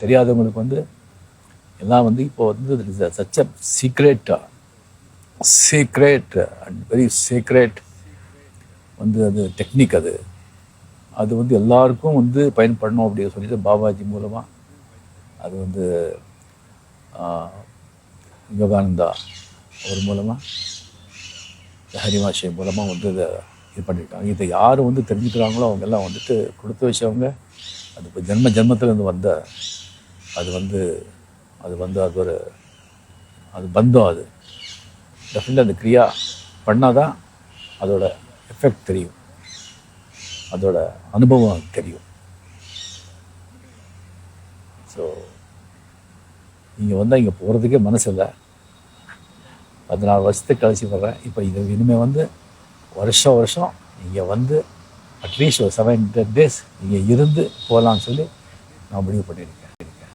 தெரியாதவங்களுக்கு வந்து எல்லாம் வந்து இப்போ வந்து such a secret and very secret வந்து அது டெக்னிக். அது வந்து எல்லாருக்கும் வந்து பயன்படணும் அப்படின்னு சொல்லிட்டு பாபாஜி மூலமாக அது வந்து யோகானந்தா அவர் மூலமாக ஹரிமாஷை மூலமாக வந்து இதை இது பண்ணியிருக்காங்க. இதை யார் வந்து தெரிஞ்சுக்கிறாங்களோ அவங்கெல்லாம் வந்துட்டு கொடுத்து வச்சவங்க. அது இப்போ ஜென்மத்திலேருந்து வந்த அது வந்து அது பந்தம். அது டெஃபினட்டாக அந்த கிரியா பண்ணால் தான் அதோட எஃபெக்ட் தெரியும், அதோட அனுபவம் தெரியும். ஸோ இங்கே வந்தால் இங்கே போகிறதுக்கே மனசு இல்லை. 14 வருஷத்துக்கு கழிச்சு வர்றேன். இப்போ இது இனிமேல் வந்து வருஷம் இங்கே வந்து அட்லீஸ்ட் ஒரு 7-10 days இங்கே இருந்து போகலான்னு சொல்லி நான் முடிவு பண்ணியிருக்கேன்.